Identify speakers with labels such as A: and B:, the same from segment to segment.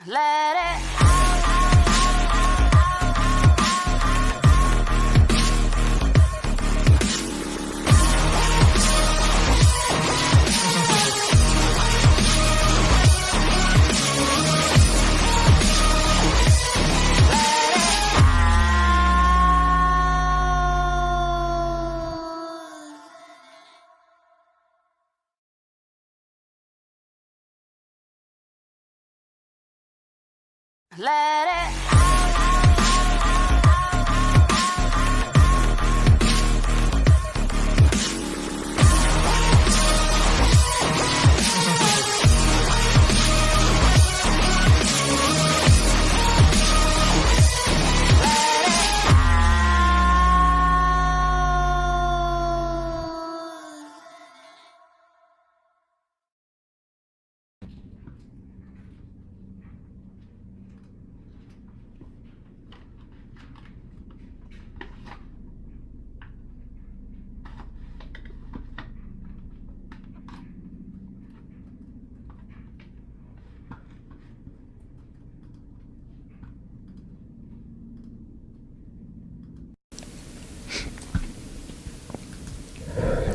A: Let it Let it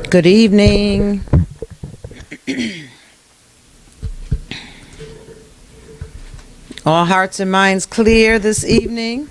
B: Good evening. All hearts and minds clear this evening?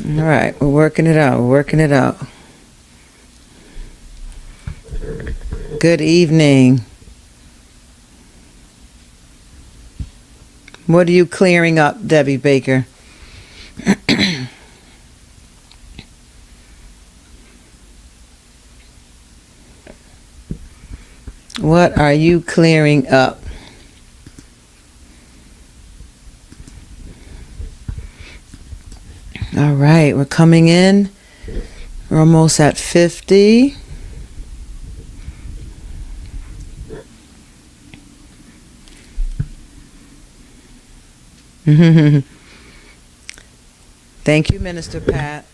B: All right, we're working it out. We're working it out. Good evening. What are you clearing up, Debbie Baker? What are you clearing up? All right, we're coming in. We're almost at 50. Thank you, Minister Pat.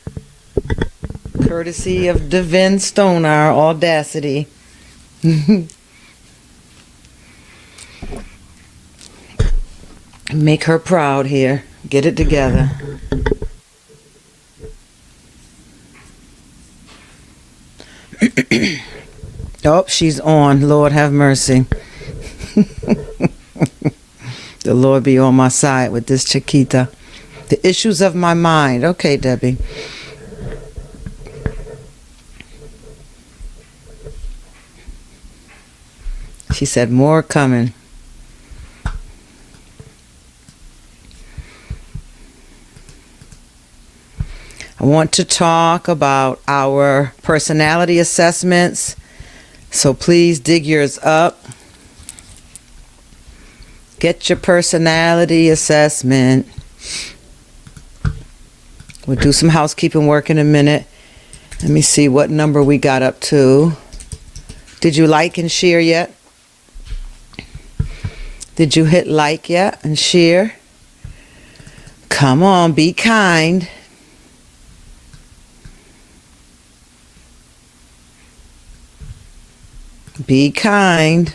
B: Courtesy of Devin Stoner, Audacity. Make her proud here. Get it together. Oh, she's on. Lord have mercy. The Lord be on my side with this Chiquita. The issues of my mind. Okay, Debbie. She said more coming. I want to talk about our personality assessments, so please dig yours up. Get your personality assessment. We'll do some housekeeping work in a minute. Let me see what number we got up to. Did you like and share yet? Did you hit like yet and share? Come on, be kind. Be kind.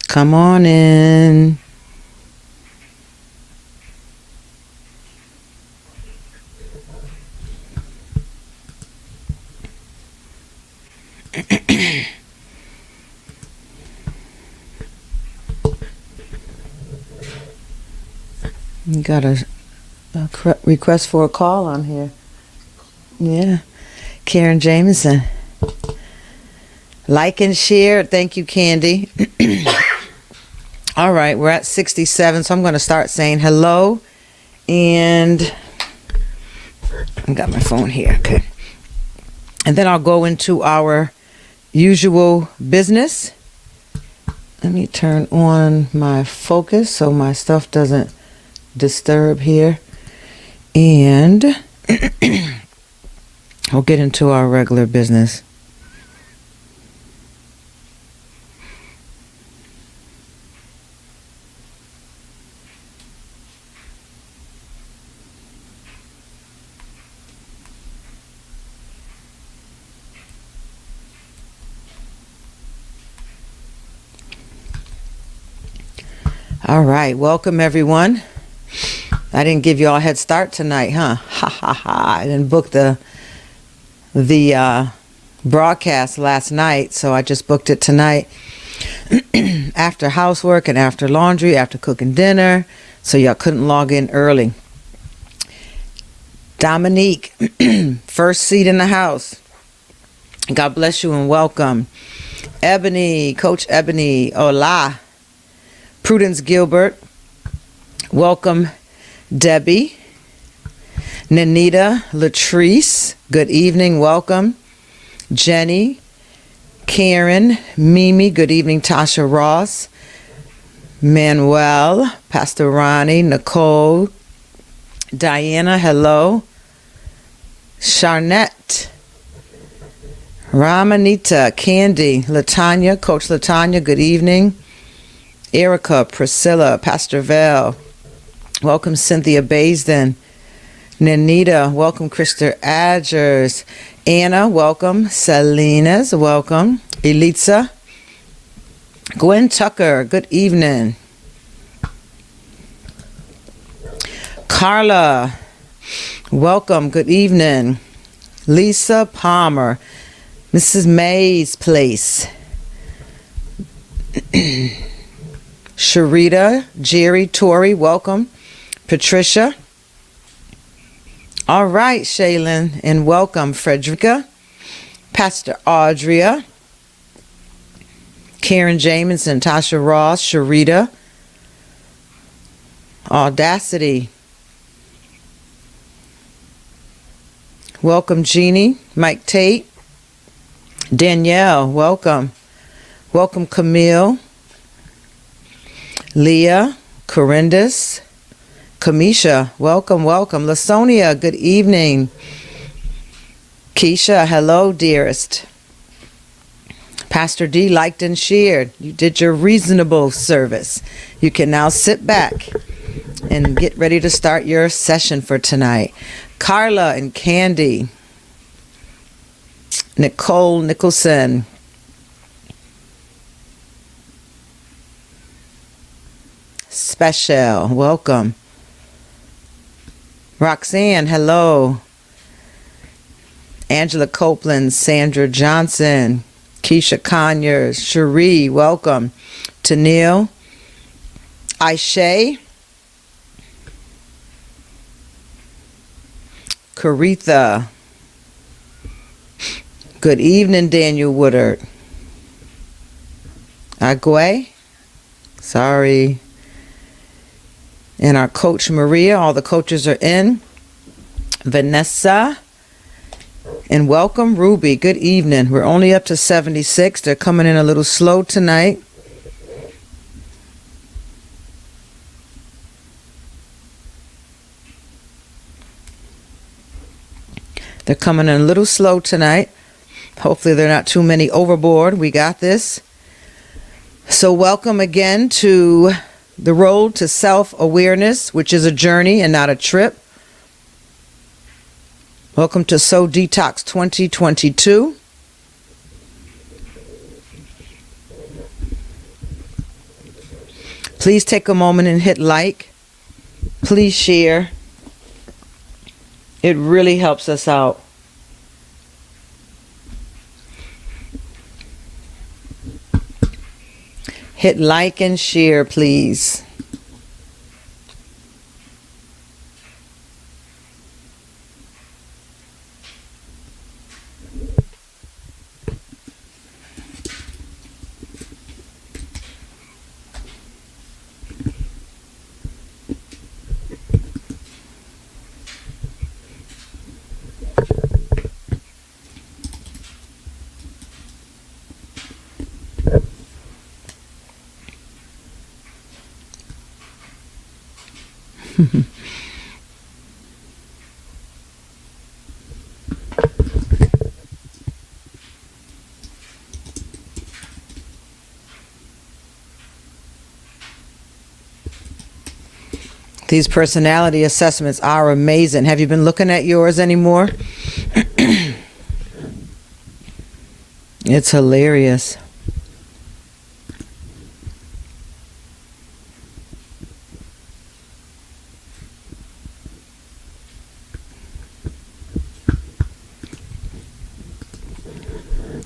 B: Come on in. You got a request for a call on here. Yeah. Karen Jameson. Like and share. Thank you, Candy. All right, we're at 67, so I'm going to start saying hello. And I got my phone here. Okay. And then I'll go into our usual business. Let me turn on my focus so my stuff doesn't disturb here. And we'll get into our regular business. All right, welcome everyone. I didn't give you all a head start tonight, huh? Ha ha ha! I didn't book the broadcast last night, so I just booked it tonight after housework and after laundry, after cooking dinner, so y'all couldn't log in early. Dominique, first seat in the house. God bless you and welcome. Ebony, Coach Ebony, hola. Prudence Gilbert, welcome. Debbie, Nanita Latrice, good evening, welcome. Jenny, Karen, Mimi, good evening. Tasha Ross, Manuel, Pastor Ronnie, Nicole, Diana, hello. Charnette, Ramanita, Candy, Latanya, Coach Latanya, good evening. Erica, Priscilla, Pastor Val, welcome. Cynthia Baisden, Nanita, welcome. Krista Adgers, Anna, welcome. Salinas, welcome. Elitza, Gwen Tucker, good evening. Carla, welcome, good evening. Lisa Palmer, Mrs. May's place. Sharita, Jerry, Tori, welcome. Patricia. All right, Shaylin, and welcome. Frederica, Pastor Audria, Karen Jamison, Tasha Ross, Sharita, Audacity. Welcome, Jeannie, Mike Tate, Danielle, welcome. Welcome, Camille. Leah, Corindus, Kamisha, welcome, welcome. Lasonia, good evening. Keisha, hello, dearest. Pastor D liked and shared. You did your reasonable service. You can now sit back and get ready to start your session for tonight. Carla and Candy, Nicole Nicholson, Special, welcome. Roxanne, hello. Angela Copeland, Sandra Johnson, Keisha Conyers, Cherie, welcome. Tennille, Aisha, Caritha, good evening, Daniel Woodard. Agwe, sorry. And our coach Maria, all the coaches are in. Vanessa, and welcome Ruby, good evening. We're only up to 76. They're coming in a little slow tonight. They're coming in a little slow tonight. Hopefully there are not too many overboard. We got this. So welcome again to the road to self-awareness, which is a journey and not a trip. Welcome to So Detox 2022. Please take a moment and hit like. Please share. It really helps us out. Hit like and share, please. These personality assessments are amazing. Have you been looking at yours anymore? It's hilarious.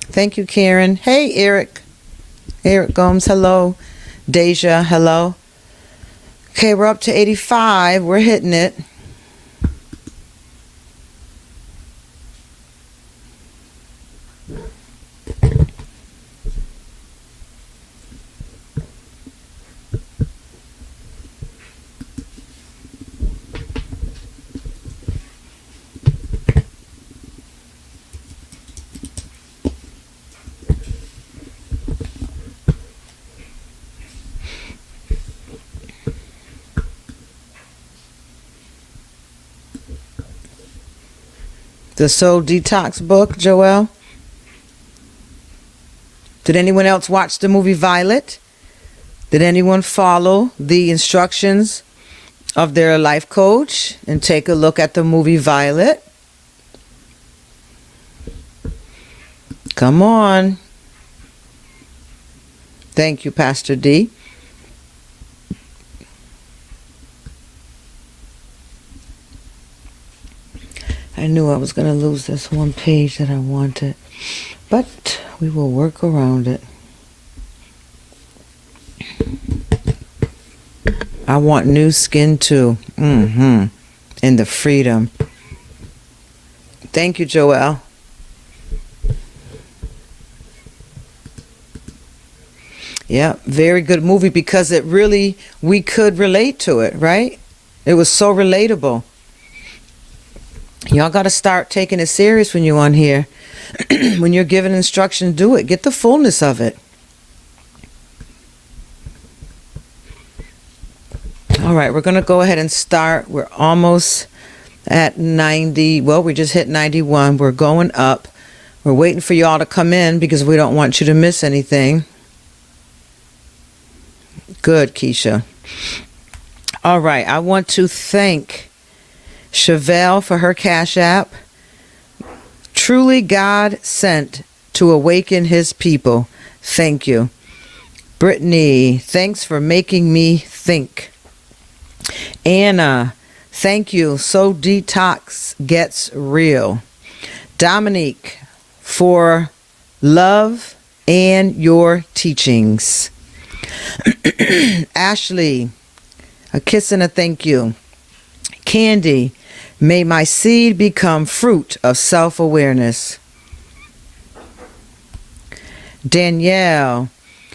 B: Thank you, Karen. Hey, Eric. Eric Gomes, hello. Deja, hello. Okay, we're up to 85. We're hitting it. The Soul Detox book, Joelle. Did anyone else watch the movie Violet? Did anyone follow the instructions of their life coach and take a look at the movie Violet? Come on. Thank you, Pastor D. I knew I was going to lose this one page that I wanted, but we will work around it. I want new skin too. And the freedom. Thank you, Joelle. Yeah, very good movie because it really, we could relate to it, right? It was so relatable. Y'all got to start taking it serious when you're on here. When you're given instruction, do it. Get the fullness of it. All right, we're going to go ahead and start. We're almost at 90. Well, we just hit 91. We're going up. We're waiting for y'all to come in because we don't want you to miss anything. Good, Keisha. All right, I want to thank Chevelle for her Cash App. Truly God sent to awaken his people. Thank you. Brittany, thanks for making me think. Anna, thank you. So Detox gets real. Dominique, for love and your teachings. Ashley, a kiss and a thank you. Candy, may my seed become fruit of self-awareness. Danielle,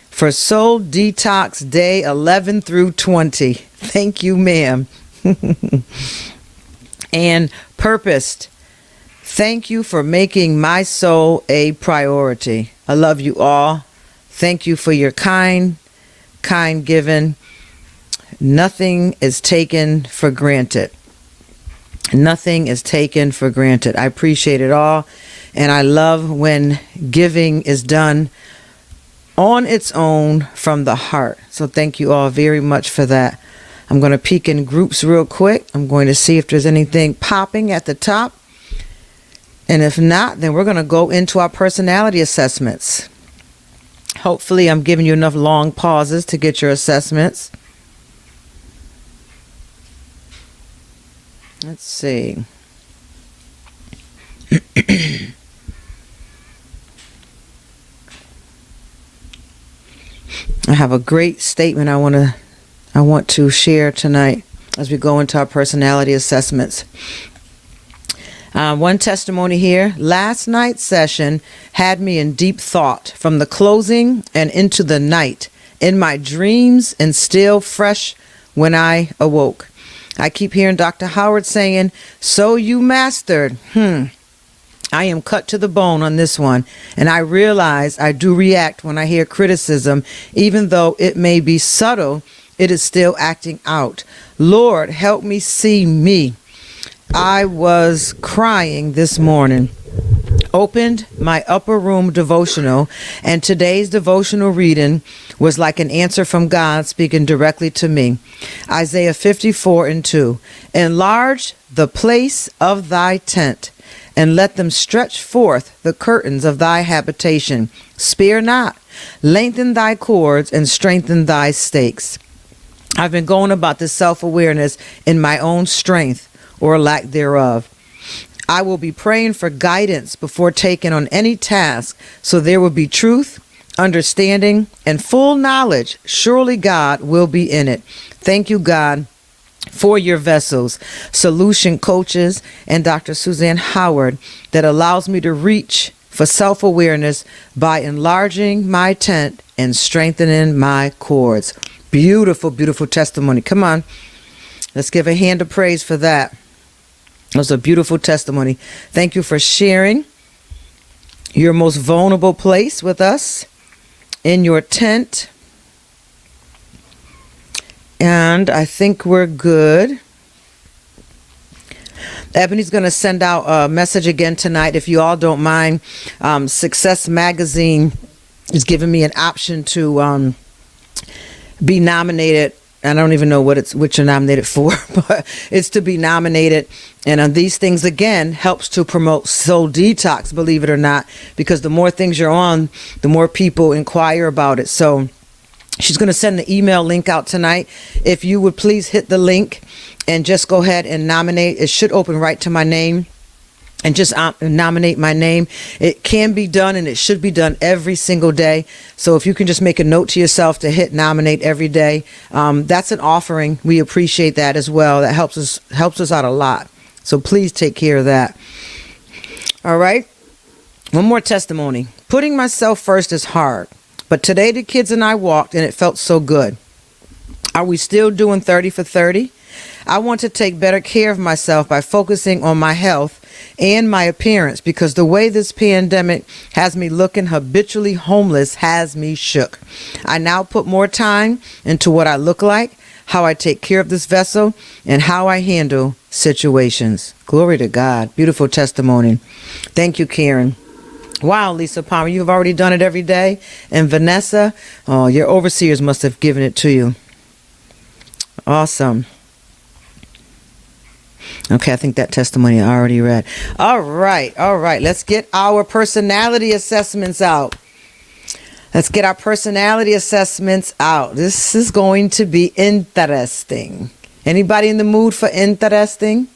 B: for Soul Detox Day 11 through 20. Thank you, ma'am. And Purposed, thank you for making my soul a priority. I love you all. Thank you for your kind giving. Nothing is taken for granted. Nothing is taken for granted. I appreciate it all. And I love when giving is done on its own from the heart. So thank you all very much for that. I'm going to peek in groups real quick. I'm going to see if there's anything popping at the top. And if not, then we're going to go into our personality assessments. Hopefully I'm giving you enough long pauses to get your assessments. Let's see. I have a great statement I want to share tonight as we go into our personality assessments. One testimony here. Last night's session had me in deep thought from the closing and into the night, in my dreams and still fresh when I awoke. I keep hearing Dr. Howard saying, so you mastered. I am cut to the bone on this one, and I realize I do react when I hear criticism. Even though it may be subtle, it is still acting out. Lord, help me see me. I was crying this morning. Opened my upper room devotional, and today's devotional reading was like an answer from God speaking directly to me. Isaiah 54:2. Enlarge the place of thy tent, and let them stretch forth the curtains of thy habitation. Spare not, lengthen thy cords, and strengthen thy stakes. I've been going about this self-awareness in my own strength or lack thereof. I will be praying for guidance before taking on any task, so there will be truth, understanding, and full knowledge. Surely God will be in it. Thank you, God, for your vessels, solution coaches, and Dr. Suzanne Howard, that allows me to reach for self-awareness by enlarging my tent and strengthening my cords. Beautiful, beautiful testimony. Come on. Let's give a hand of praise for that. It was a beautiful testimony. Thank you for sharing your most vulnerable place with us in your tent. And I think we're good. Ebony's going to send out a message again tonight. If you all don't mind, Success Magazine is giving me an option to be nominated. I don't even know what you're nominated for, but it's to be nominated. And these things, again, helps to promote Soul Detox, believe it or not, because the more things you're on, the more people inquire about it. So she's going to send the email link out tonight. If you would please hit the link and just go ahead and nominate. It should open right to my name. And just nominate my name. It can be done, and it should be done every single day. So if you can just make a note to yourself to hit nominate every day, that's an offering. We appreciate that as well. That helps us out a lot. So please take care of that. All right. One more testimony. Putting myself first is hard, but today the kids and I walked, and it felt so good. Are we still doing 30 for 30? I want to take better care of myself by focusing on my health and my appearance, because the way this pandemic has me looking habitually homeless has me shook. I now put more time into what I look like, how I take care of this vessel, and how I handle situations. Glory to God. Beautiful testimony. Thank you, Karen. Wow, Lisa Palmer, you've already done it every day. And Vanessa, oh, your overseers must have given it to you. Awesome. Okay, I think that testimony I already read. All right. Let's get our personality assessments out. This is going to be interesting. Anybody in the mood for interesting?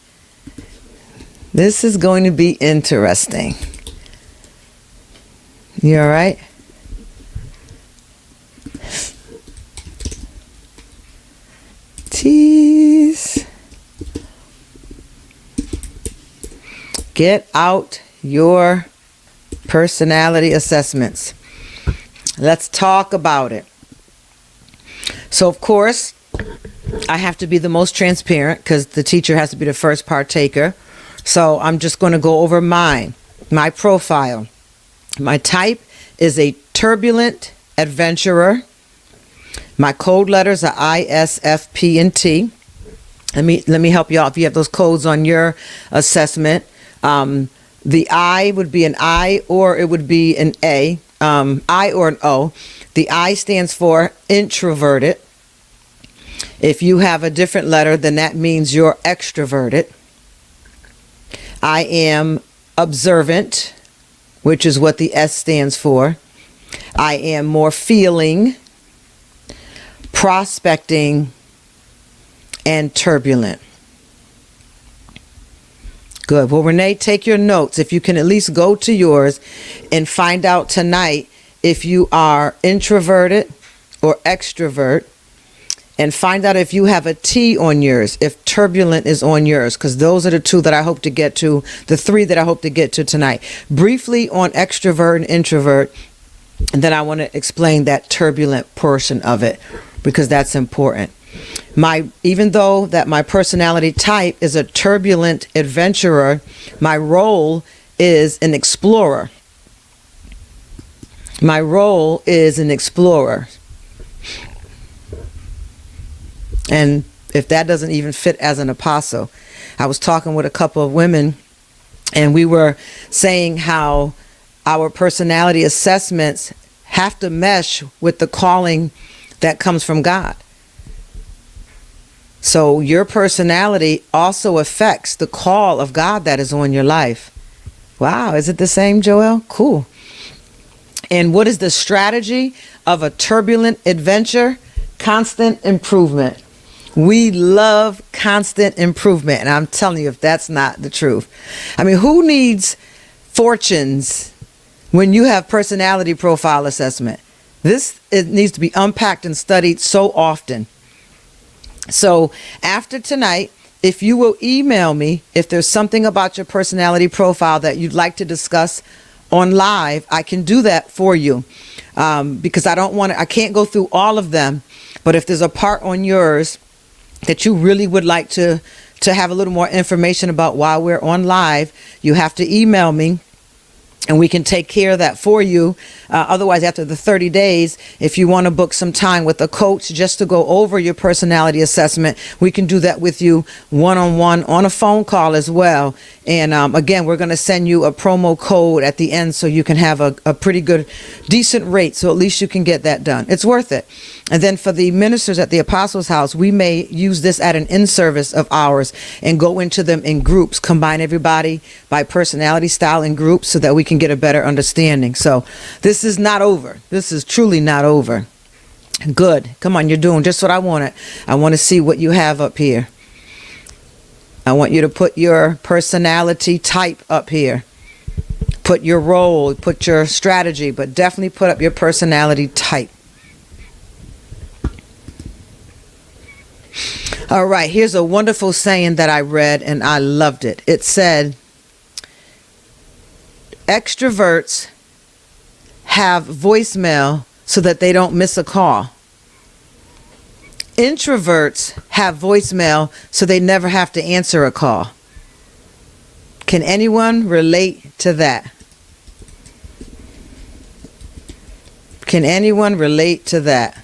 B: This is going to be interesting. You all right? Tease. Get out your personality assessments. Let's talk about it. So, of course, I have to be the most transparent because the teacher has to be the first partaker. So I'm just going to go over my profile. My type is a turbulent adventurer. My code letters are I, S, F, P, and T. Let me help you out if you have those codes on your assessment. The I would be an I, or it would be an A, I or an O. The I stands for introverted. If you have a different letter, then that means you're extroverted. I am observant, which is what the S stands for. I am more feeling, prospecting, and turbulent. Good. Well, Renee, take your notes. If you can at least go to yours and find out tonight if you are introverted or extrovert, and find out if you have a T on yours, if turbulent is on yours, because those are the two that I hope to get to, the three that I hope to get to tonight. Briefly on extrovert and introvert, and then I want to explain that turbulent portion of it, because that's important. Even though that my personality type is a turbulent adventurer, my role is an explorer. My role is an explorer. And if that doesn't even fit as an apostle. I was talking with a couple of women, and we were saying how our personality assessments have to mesh with the calling that comes from God. So your personality also affects the call of God that is on your life. Wow, is it the same, Joel? Cool. And what is the strategy of a turbulent adventure? Constant improvement. We love constant improvement. And I'm telling you, if that's not the truth. I mean, who needs fortunes when you have personality profile assessment? It needs to be unpacked and studied so often. So after tonight, if you will email me, if there's something about your personality profile that you'd like to discuss on live, I can do that for you. Because I can't go through all of them. But if there's a part on yours that you really would like to have a little more information about while we're on live, you have to email me. And we can take care of that for you. Otherwise, after the 30 days, if you want to book some time with a coach just to go over your personality assessment, we can do that with you one-on-one on a phone call as well. And again, we're going to send you a promo code at the end so you can have a pretty good, decent rate. So at least you can get that done. It's worth it. And then for the ministers at the Apostles' House, we may use this at an in-service of ours and go into them in groups, combine everybody by personality style in groups so that we can get a better understanding. So this is not over. This is truly not over. Good. Come on, you're doing just what I wanted. I want to see what you have up here. I want you to put your personality type up here. Put your role, put your strategy, but definitely put up your personality type. All right, here's a wonderful saying that I read and I loved it. It said, extroverts have voicemail so that they don't miss a call. Introverts have voicemail so they never have to answer a call. Can anyone relate to that? Can anyone relate to that?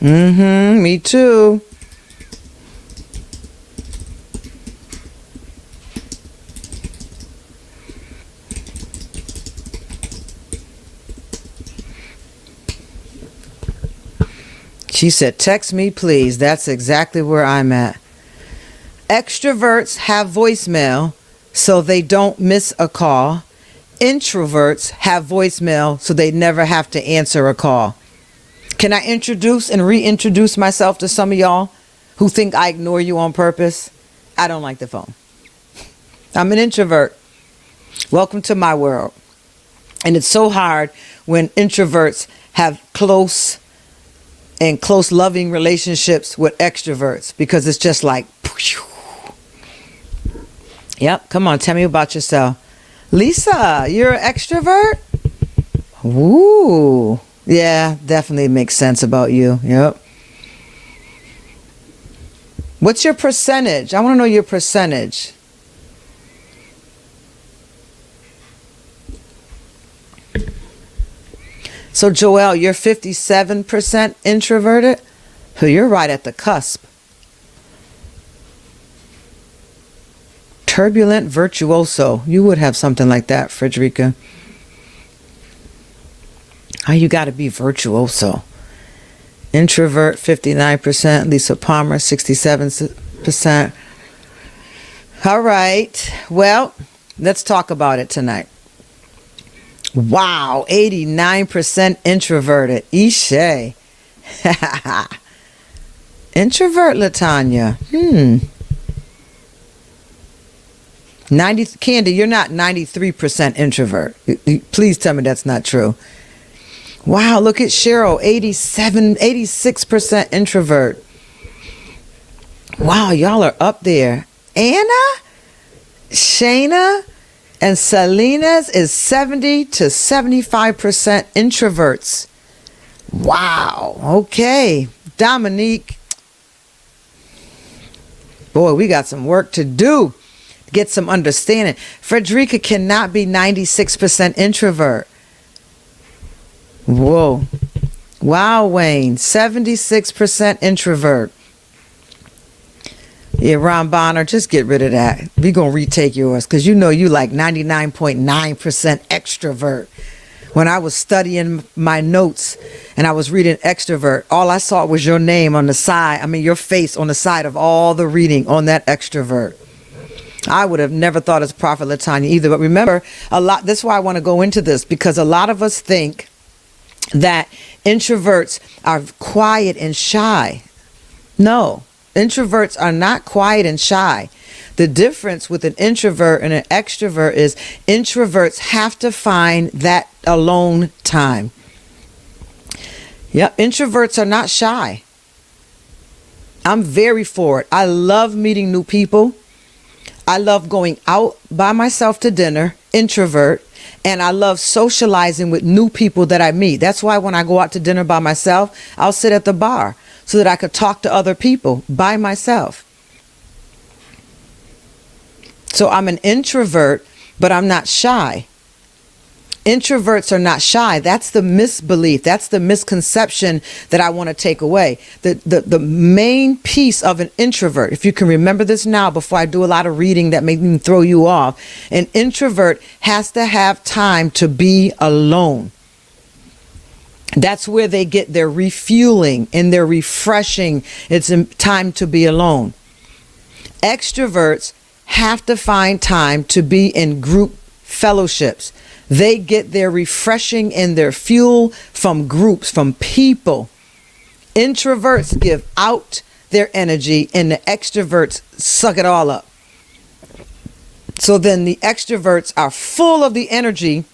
B: Me too. She said, text me, please. That's exactly where I'm at. Extroverts have voicemail so they don't miss a call. Introverts have voicemail so they never have to answer a call. Can I introduce and reintroduce myself to some of y'all who think I ignore you on purpose? I don't like the phone. I'm an introvert. Welcome to my world. And it's so hard when introverts have close loving relationships with extroverts because it's just like, yep, come on, tell me about yourself. Lisa, you're an extrovert? Ooh. Yeah, definitely makes sense about you. Yep. What's your percentage? I want to know your percentage. So, Joelle, you're 57% introverted? So you're right at the cusp. Turbulent virtuoso. You would have something like that, Frederica. Oh, you got to be virtuoso. Introvert, 59%. Lisa Palmer, 67%. All right. Well, let's talk about it tonight. Wow, 89% introverted. Ishay. Introvert, Latanya. 90, Candy, you're not 93% introvert. Please tell me that's not true. Wow, look at Cheryl, 86% introvert. Wow, y'all are up there. Anna, Shayna, and Selena's is 70 to 75% introverts. Wow, okay. Dominique. Boy, we got some work to do. get some understanding. Frederica cannot be 96% introvert. Whoa. Wow, Wayne, 76% introvert. Yeah, Ron Bonner, just get rid of that. We're going to retake yours because you know you like 99.9% extrovert. When I was studying my notes and I was reading extrovert, all I saw was your name on the side. I mean, your face on the side of all the reading on that extrovert. I would have never thought as Prophet Latanya either. But remember, that's why I want to go into this, because a lot of us think that introverts are quiet and shy. No, introverts are not quiet and shy. The difference with an introvert and an extrovert is introverts have to find that alone time. Yep, introverts are not shy. I'm very for it. I love meeting new people. I love going out by myself to dinner, introvert, and I love socializing with new people that I meet. That's why when I go out to dinner by myself, I'll sit at the bar so that I could talk to other people by myself. So I'm an introvert, but I'm not shy. Introverts are not shy. That's the misbelief. That's the misconception that I want to take away. The main piece of an introvert, if you can remember this now before I do a lot of reading that may even throw you off, an introvert has to have time to be alone. That's where they get their refueling and their refreshing. It's time to be alone. Extroverts have to find time to be in group fellowships. They get their refreshing and their fuel from groups, from people. Introverts give out their energy and the extroverts suck it all up. So then the extroverts are full of the energy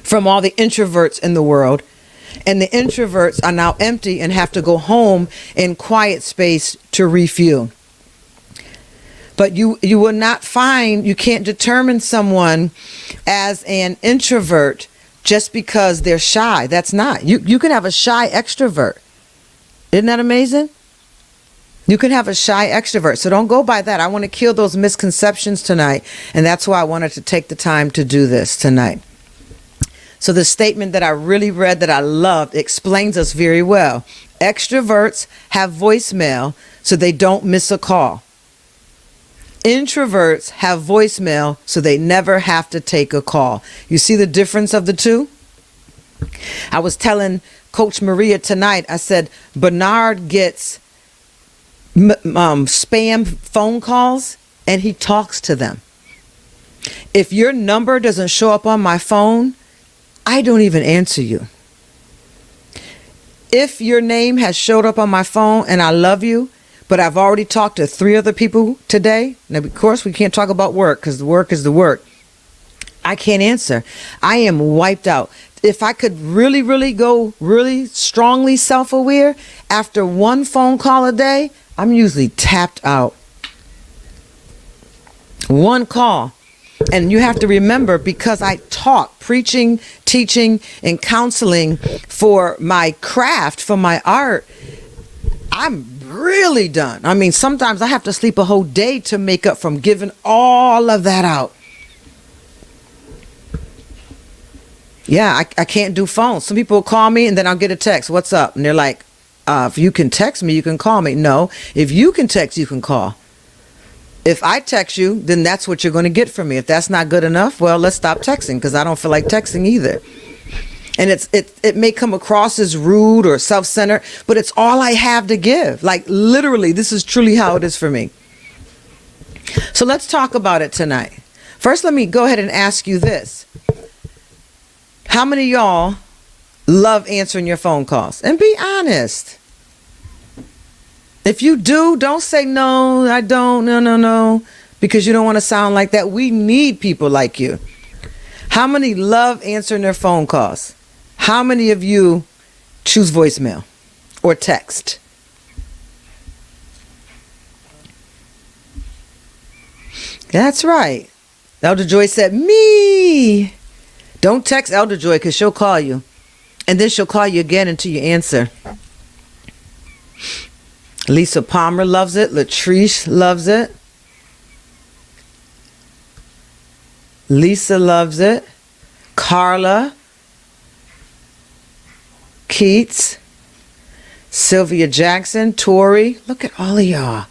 B: from all the introverts in the world, and the introverts are now empty and have to go home in quiet space to refuel. But you will not find, you can't determine someone as an introvert just because they're shy. That's not. You can have a shy extrovert. Isn't that amazing? You can have a shy extrovert. So don't go by that. I want to kill those misconceptions tonight. And that's why I wanted to take the time to do this tonight. So the statement that I really read that I loved explains us very well. Extroverts have voicemail so they don't miss a call. Introverts have voicemail so they never have to take a call. You see the difference of the two? I was telling Coach Maria tonight, I said, Bernard gets spam phone calls and he talks to them. If your number doesn't show up on my phone, I don't even answer you. If your name has showed up on my phone and I love you, but I've already talked to 3 other people today. Now, of course, we can't talk about work because the work is the work. I can't answer. I am wiped out. If I could really go really strongly self-aware, after 1 phone call a day, I'm usually tapped out. 1 call. And you have to remember, because I taught preaching, teaching, and counseling for my craft, for my art, I'm really done. I mean, sometimes I have to sleep a whole day to make up from giving all of that out. Yeah, I can't do phones. Some people call me and then I'll get a text. What's up? And they're like, if you can text me, you can call me. No, if you can text, you can call. If I text you, then that's what you're going to get from me. If that's not good enough, well, let's stop texting, because I don't feel like texting either. And it may come across as rude or self-centered, but it's all I have to give. Like, literally, this is truly how it is for me. So let's talk about it tonight. First, let me go ahead and ask you this. How many of y'all love answering your phone calls? And be honest. If you do, don't say, no, I don't, no, because you don't want to sound like that. We need people like you. How many love answering their phone calls? How many of you choose voicemail or text? That's right. Elder Joy said, me. Don't text Elder Joy, because she'll call you. And then she'll call you again until you answer. Lisa Palmer loves it. Latrice loves it. Lisa loves it. Carla. Keats. Sylvia Jackson. Tori. Look at all of y'all.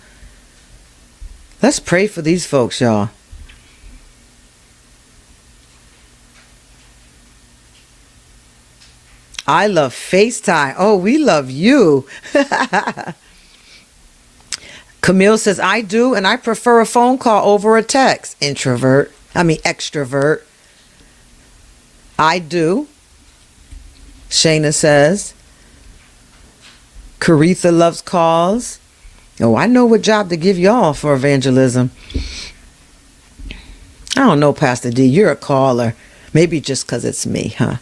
B: Let's pray for these folks, y'all. I love FaceTime. Oh, we love you. Camille says, I do, and I prefer a phone call over a text. Extrovert. I do. Shayna says. Caritha loves calls. Oh, I know what job to give y'all for evangelism. I don't know, Pastor D. You're a caller. Maybe just because it's me, huh?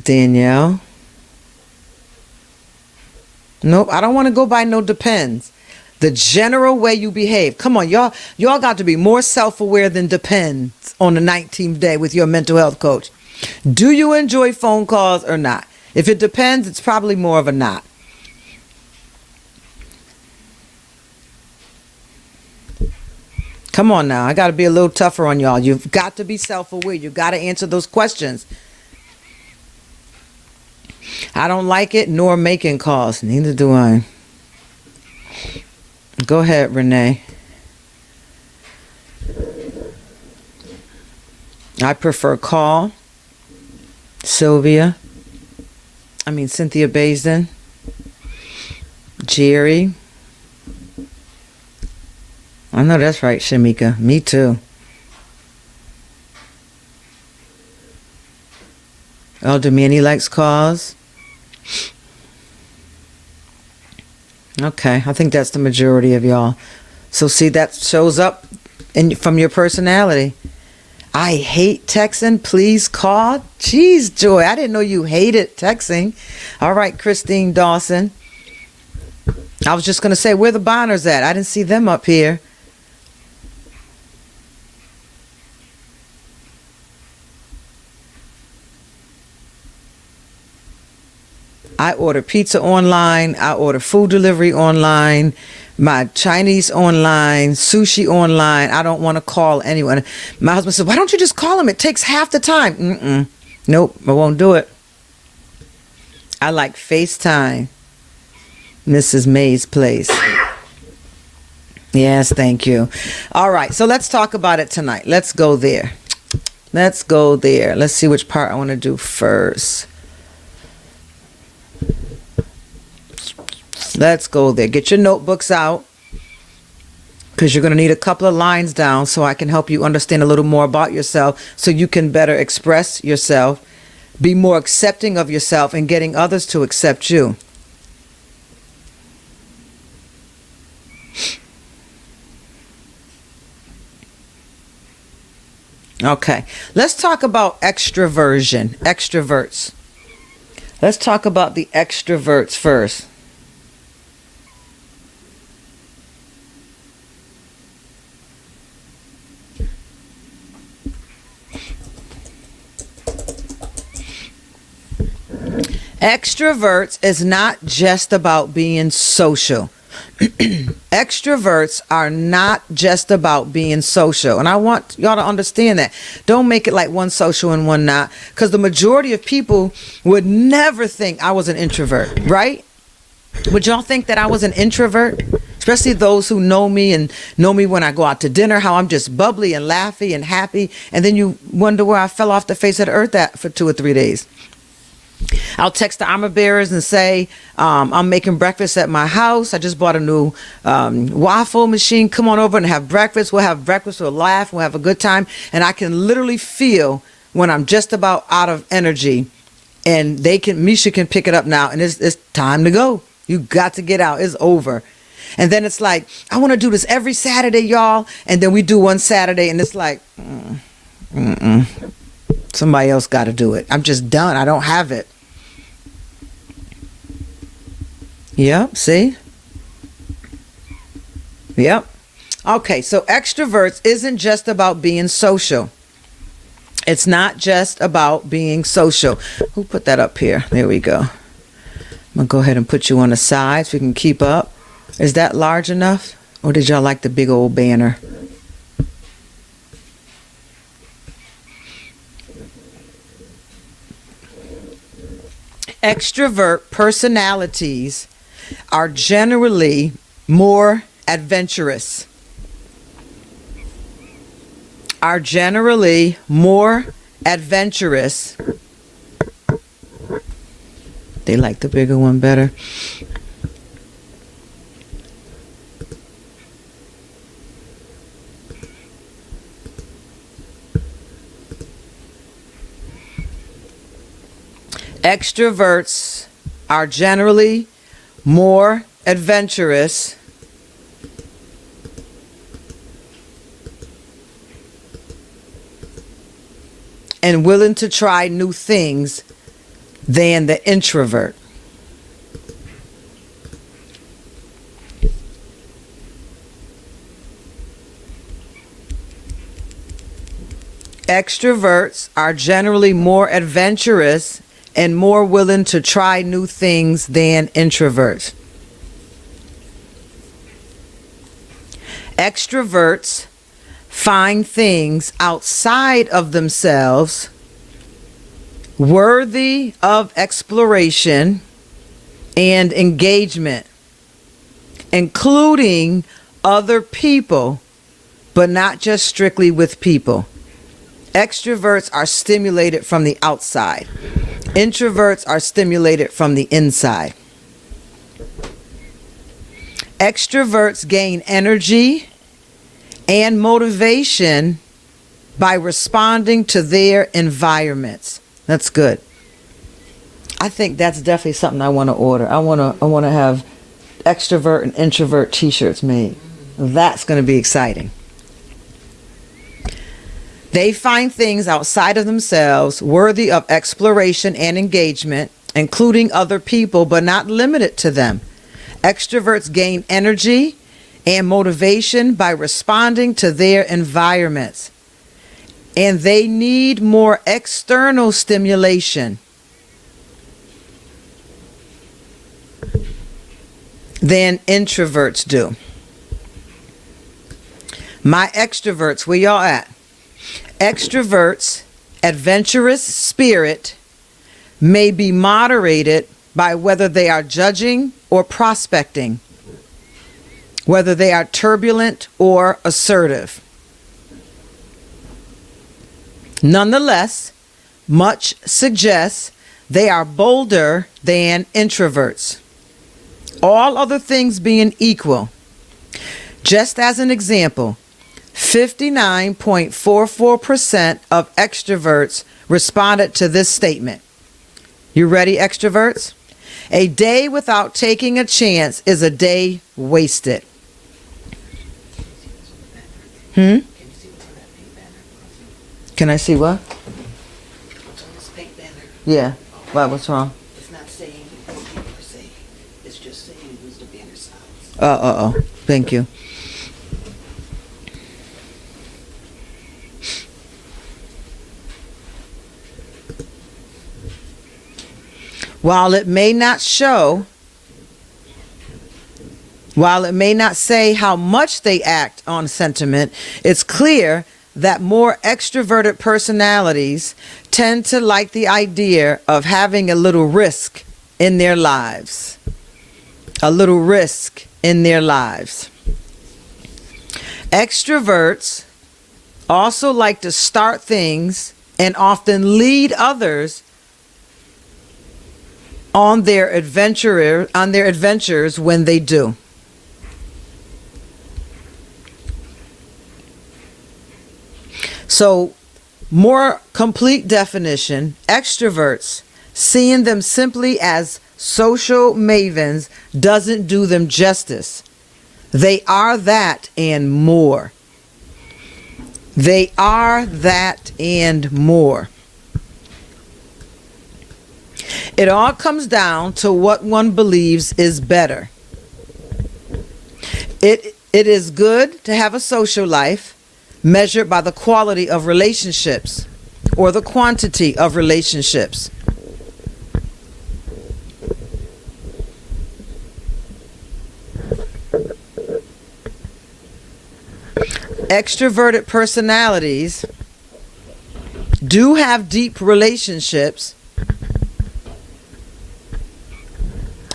B: Danielle. Nope, I don't want to go by no depends. The general way you behave. Come on, y'all got to be more self-aware than depends on the 19th day with your mental health coach. Do you enjoy phone calls or not? If it depends, it's probably more of a not. Come on now, I got to be a little tougher on y'all. You've got to be self-aware. You've got to answer those questions. I don't like it, nor making calls. Neither do I. Go ahead, Renee. I prefer call. Cynthia Basin. Jerry. I know that's right, Shamika. Me too. Elder Manny likes calls. Okay, I think that's the majority of y'all. So see, that shows up from your personality. I hate texting. Please call. Jeez, Joy, I didn't know you hated texting. All right, Christine Dawson. I was just going to say, where the Bonners at? I didn't see them up here. I order pizza online. I order food delivery online. My Chinese online. Sushi online. I don't want to call anyone. My husband said, why don't you just call them? It takes half the time. Nope, I won't do it. I like FaceTime. Mrs. May's place. Yes, thank you. All right, so let's talk about it tonight. Let's go there. Let's see which part I want to do first. Let's go there. Get your notebooks out, because you're going to need a couple of lines down so I can help you understand a little more about yourself, so you can better express yourself, be more accepting of yourself, and getting others to accept you. Okay, let's talk about extroverts. Let's talk about the extroverts first. Extroverts is not just about being social. Extroverts are not just about being social. And I want y'all to understand that. Don't make it like one social and one not. Because the majority of people would never think I was an introvert, right? Would y'all think that I was an introvert? Especially those who know me and know me when I go out to dinner, how I'm just bubbly and laughy and happy. And then you wonder where I fell off the face of the earth for 2 or 3 days. I'll text the armor bearers and say, I'm making breakfast at my house. I just bought a new waffle machine. Come on over and have breakfast. We'll have breakfast. We'll laugh. We'll have a good time. And I can literally feel when I'm just about out of energy, and Misha can pick it up now. And it's time to go. You got to get out. It's over. And then it's like, I want to do this every Saturday, y'all. And then we do one Saturday, and it's like, somebody else got to do it. I'm just done. I don't have it. Yep, see? Yep. Okay, so extroverts isn't just about being social. It's not just about being social. Who put that up here? There we go. I'm going to go ahead and put you on the side so we can keep up. Is that large enough? Or did y'all like the big old banner? Extrovert personalities are generally more adventurous. Are generally more adventurous. They like the bigger one better. Extroverts are generally more adventurous and willing to try new things than the introvert. Extroverts are generally more adventurous and more willing to try new things than introverts. Extroverts find things outside of themselves worthy of exploration and engagement, including other people, but not just strictly with people. Extroverts are stimulated from the outside. Introverts are stimulated from the inside. Extroverts gain energy and motivation by responding to their environments. That's good. I think that's definitely something I want to order. I want to have extrovert and introvert t-shirts made. That's going to be exciting. They find things outside of themselves worthy of exploration and engagement, including other people, but not limited to them. Extroverts gain energy and motivation by responding to their environments, and they need more external stimulation than introverts do. My extroverts, where y'all at? Extroverts' adventurous spirit may be moderated by whether they are judging or prospecting, whether they are turbulent or assertive. Nonetheless, much suggests they are bolder than introverts. All other things being equal. Just as an example, 59.44% of extroverts responded to this statement. You ready, extroverts? A day without taking a chance is a day wasted. Can I see what?
A: What's on this pink banner?
B: Yeah. What's wrong?
A: It's not saying what people are saying. It's just saying who's the banner size.
B: Oh. Thank you. While it may not say how much they act on sentiment, it's clear that more extroverted personalities tend to like the idea of having a little risk in their lives. A little risk in their lives. Extroverts also like to start things and often lead others on their adventures when they do. So, more complete definition, extroverts, seeing them simply as social mavens doesn't do them justice. They are that and more. They are that and more. It all comes down to what one believes is better. It is good to have a social life measured by the quality of relationships or the quantity of relationships. Extroverted personalities do have deep relationships,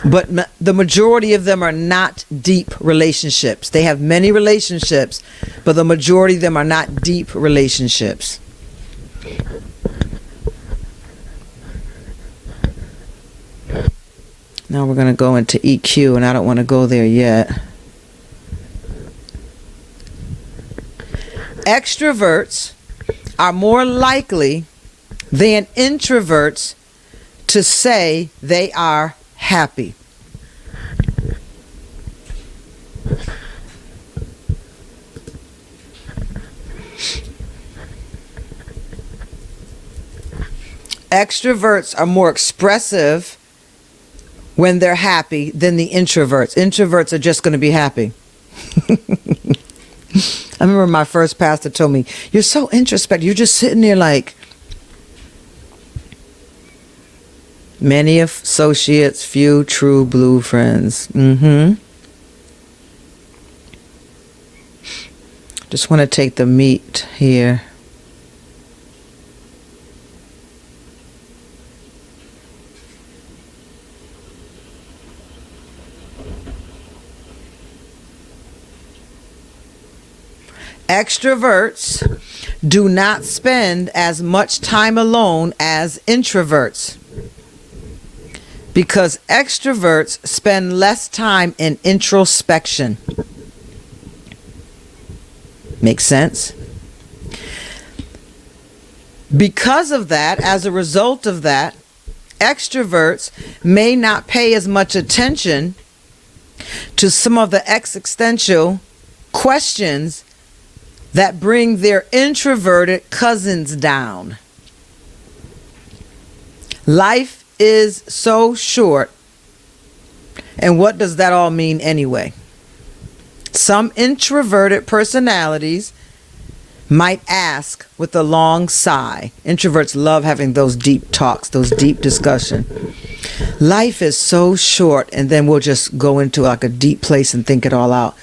B: but the majority of them are not deep relationships. They have many relationships, but the majority of them are not deep relationships. Now we're going to go into EQ, and I don't want to go there yet. Extroverts are more likely than introverts to say they are happy. Extroverts are more expressive when they're happy than the introverts. Introverts are just going to be happy. I remember my first pastor told me, "You're so introspective. You're just sitting there like..." Many associates, few true blue friends. Just want to take the meat here. Extroverts do not spend as much time alone as introverts, because extroverts spend less time in introspection. Makes sense? Because of that, as a result of that, extroverts may not pay as much attention to some of the existential questions that bring their introverted cousins down. Life is so short. And what does that all mean anyway? Some introverted personalities might ask with a long sigh. Introverts love having those deep talks, those deep discussions. Life is so short, and then we'll just go into like a deep place and think it all out.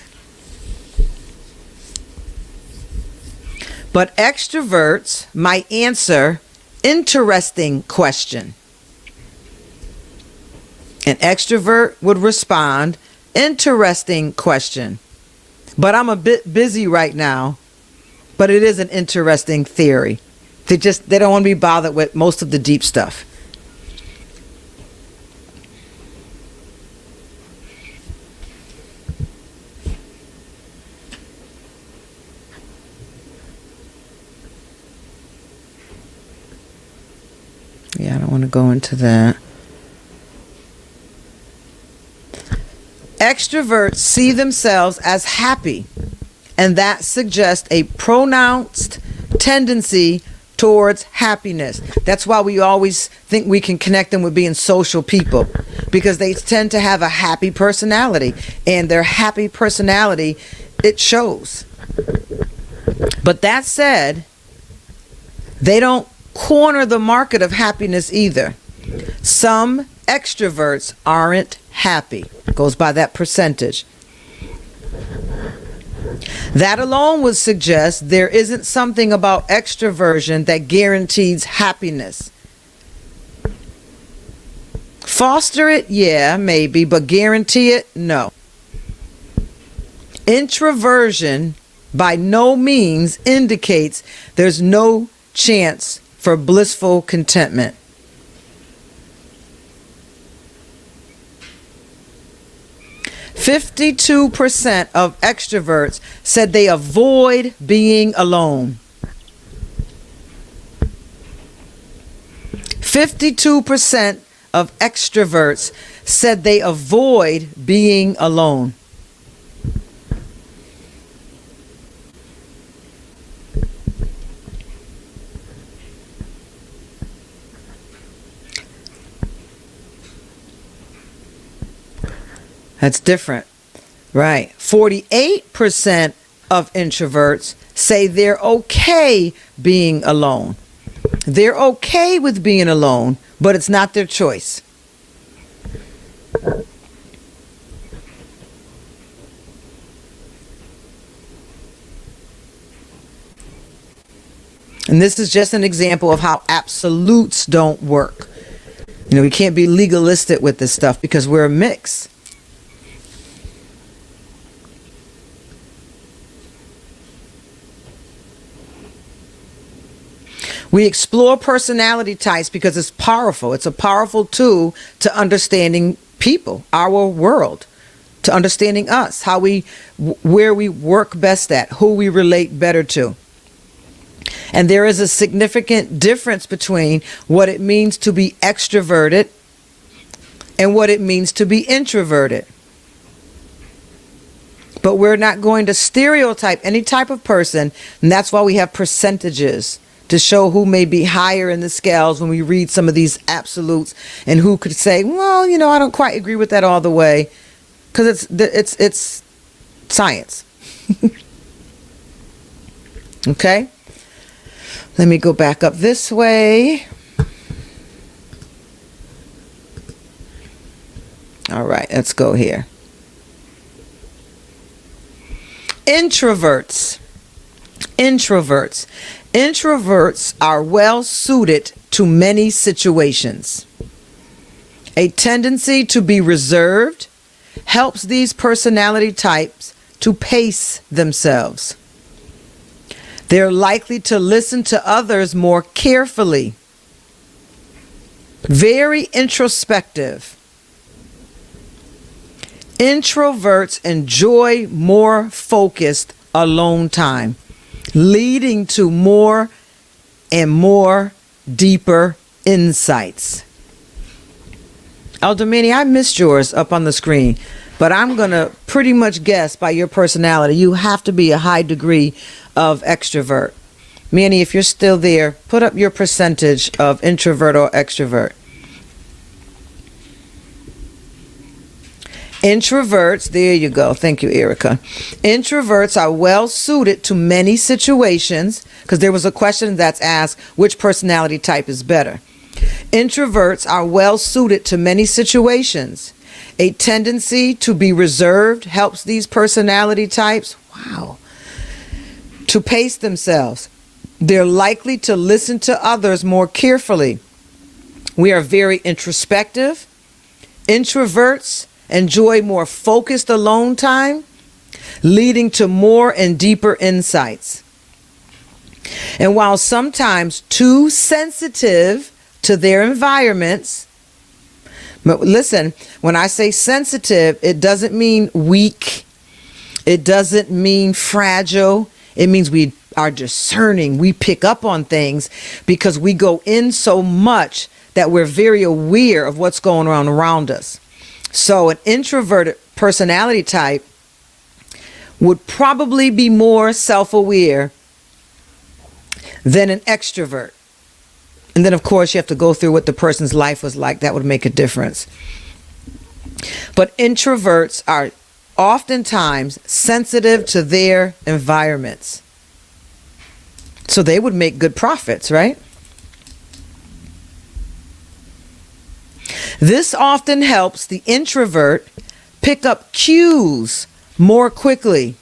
B: But extroverts might answer interesting question. An extrovert would respond, interesting question. But I'm a bit busy right now. But it is an interesting theory. They don't want to be bothered with most of the deep stuff. Yeah, I don't want to go into that. Extroverts see themselves as happy, and that suggests a pronounced tendency towards happiness. That's why we always think we can connect them with being social people, because they tend to have a happy personality, and their happy personality, it shows. But that said, they don't corner the market of happiness either. Some extroverts aren't happy. Goes by that percentage. That alone would suggest there isn't something about extroversion that guarantees happiness. Foster it, yeah, maybe, but guarantee it, no. Introversion by no means indicates there's no chance for blissful contentment. %52% of extroverts said they avoid being alone. 52% of extroverts said they avoid being alone. That's different. Right. 48% of introverts say they're okay being alone. They're okay with being alone, but it's not their choice. And this is just an example of how absolutes don't work. You know, we can't be legalistic with this stuff because we're a mix. We explore personality types because it's powerful. It's a powerful tool to understanding people, our world, to understanding us, where we work best at, who we relate better to. And there is a significant difference between what it means to be extroverted and what it means to be introverted. But we're not going to stereotype any type of person, and that's why we have percentages to show who may be higher in the scales when we read some of these absolutes, and who could say, well, you know, I don't quite agree with that all the way, because it's science. Okay, let me go back up this way. All right, let's go here. Introverts are well suited to many situations. A tendency to be reserved helps these personality types to pace themselves. They're likely to listen to others more carefully. Very introspective. Introverts enjoy more focused alone time, leading to more and more deeper insights. Elder Manny, I missed yours up on the screen, but I'm going to pretty much guess by your personality, you have to be a high degree of extrovert. Manny, if you're still there, put up your percentage of introvert or extrovert. Introverts, there you go. Thank you, Erica. Introverts are well suited to many situations, because there was a question that's asked, which personality type is better? Introverts are well suited to many situations. A tendency to be reserved helps these personality types, to pace themselves. They're likely to listen to others more carefully. We are very introspective. Introverts enjoy more focused alone time, leading to more and deeper insights. And while sometimes too sensitive to their environments, but listen, when I say sensitive, it doesn't mean weak. It doesn't mean fragile. It means we are discerning. We pick up on things because we go in so much that we're very aware of what's going on around us. So an introverted personality type would probably be more self-aware than an extrovert. And then, of course, you have to go through what the person's life was like. That would make a difference. But introverts are oftentimes sensitive to their environments. So they would make good profits, right? This often helps the introvert pick up cues more quickly,